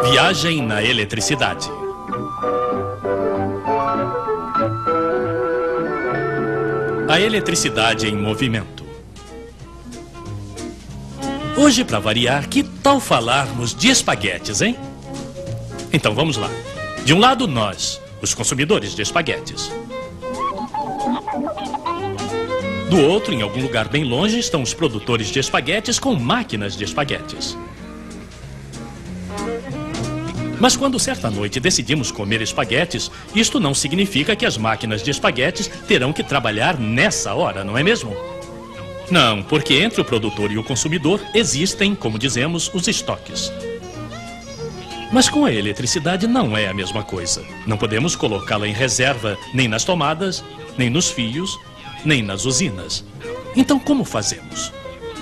Viagem na eletricidade. A eletricidade em movimento. Hoje, para variar, que tal falarmos de espaguetes, hein? Então vamos lá. De um lado, nós, os consumidores de espaguetes. Do outro, em algum lugar bem longe, estão os produtores de espaguetes com máquinas de espaguetes. Mas quando certa noite decidimos comer espaguetes, isto não significa que as máquinas de espaguetes terão que trabalhar nessa hora, não é mesmo? Não, porque entre o produtor e o consumidor existem, como dizemos, os estoques. Mas com a eletricidade não é a mesma coisa. Não podemos colocá-la em reserva nem nas tomadas, nem nos fios, nem nas usinas. Então como fazemos?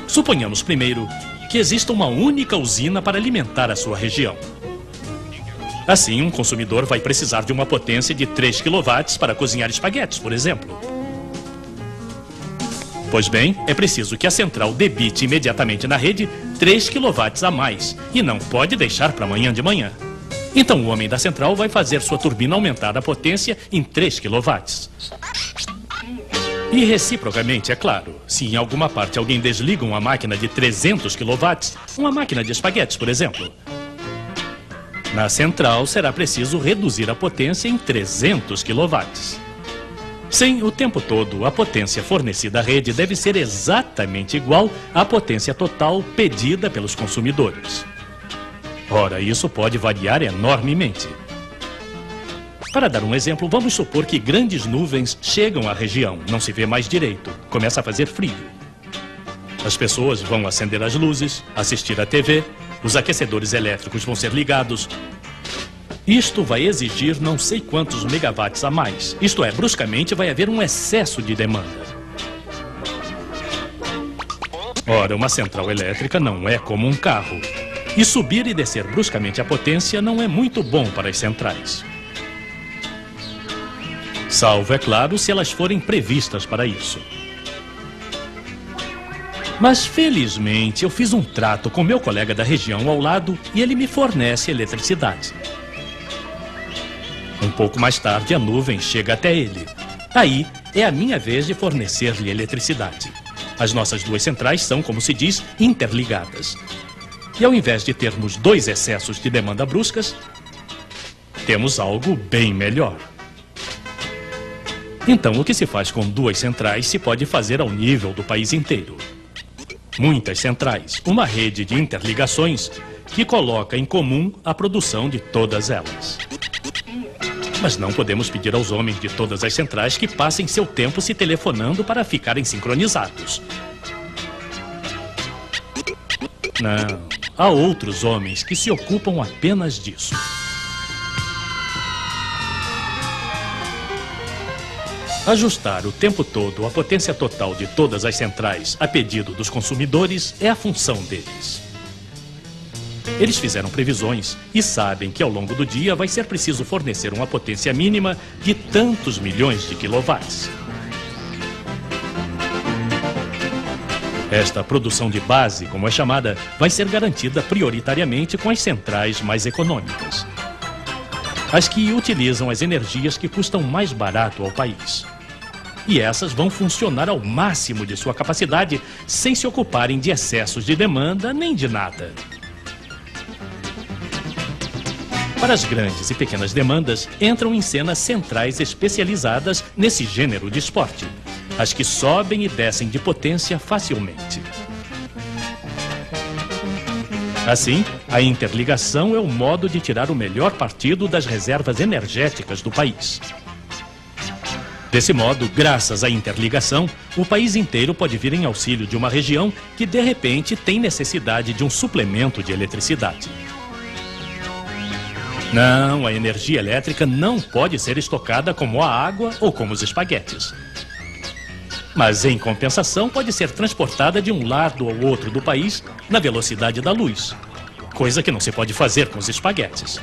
Suponhamos primeiro que exista uma única usina para alimentar a sua região. Assim, um consumidor vai precisar de uma potência de 3 kW para cozinhar espaguetes, por exemplo. Pois bem, é preciso que a central debite imediatamente na rede 3 kW a mais e não pode deixar para amanhã de manhã. Então o homem da central vai fazer sua turbina aumentar a potência em 3 kW. E reciprocamente, é claro, se em alguma parte alguém desliga uma máquina de 300 kW, uma máquina de espaguetes, por exemplo, na central será preciso reduzir a potência em 300 kW. Sim, o tempo todo, a potência fornecida à rede deve ser exatamente igual à potência total pedida pelos consumidores. Ora, isso pode variar enormemente. Para dar um exemplo, vamos supor que grandes nuvens chegam à região, não se vê mais direito, começa a fazer frio. As pessoas vão acender as luzes, assistir à TV, os aquecedores elétricos vão ser ligados. Isto vai exigir não sei quantos megawatts a mais. Isto é, bruscamente vai haver um excesso de demanda. Ora, uma central elétrica não é como um carro. E subir e descer bruscamente a potência não é muito bom para as centrais. Salvo, é claro, se elas forem previstas para isso. Mas, felizmente, eu fiz um trato com meu colega da região ao lado e ele me fornece eletricidade. Um pouco mais tarde, a nuvem chega até ele. Aí, é a minha vez de fornecer-lhe eletricidade. As nossas duas centrais são, como se diz, interligadas. E ao invés de termos dois excessos de demanda bruscas, temos algo bem melhor. Então, o que se faz com duas centrais se pode fazer ao nível do país inteiro. Muitas centrais, uma rede de interligações que coloca em comum a produção de todas elas. Mas não podemos pedir aos homens de todas as centrais que passem seu tempo se telefonando para ficarem sincronizados. Não, há outros homens que se ocupam apenas disso. Ajustar o tempo todo a potência total de todas as centrais a pedido dos consumidores é a função deles. Eles fizeram previsões e sabem que ao longo do dia vai ser preciso fornecer uma potência mínima de tantos milhões de quilowatts. Esta produção de base, como é chamada, vai ser garantida prioritariamente com as centrais mais econômicas. As que utilizam as energias que custam mais barato ao país. E essas vão funcionar ao máximo de sua capacidade, sem se ocuparem de excessos de demanda nem de nada. Para as grandes e pequenas demandas, entram em cena centrais especializadas nesse gênero de esporte. As que sobem e descem de potência facilmente. Assim, a interligação é o modo de tirar o melhor partido das reservas energéticas do país. Desse modo, graças à interligação, o país inteiro pode vir em auxílio de uma região que, de repente, tem necessidade de um suplemento de eletricidade. Não, a energia elétrica não pode ser estocada como a água ou como os espaguetes. Mas, em compensação, pode ser transportada de um lado ao outro do país na velocidade da luz, coisa que não se pode fazer com os espaguetes.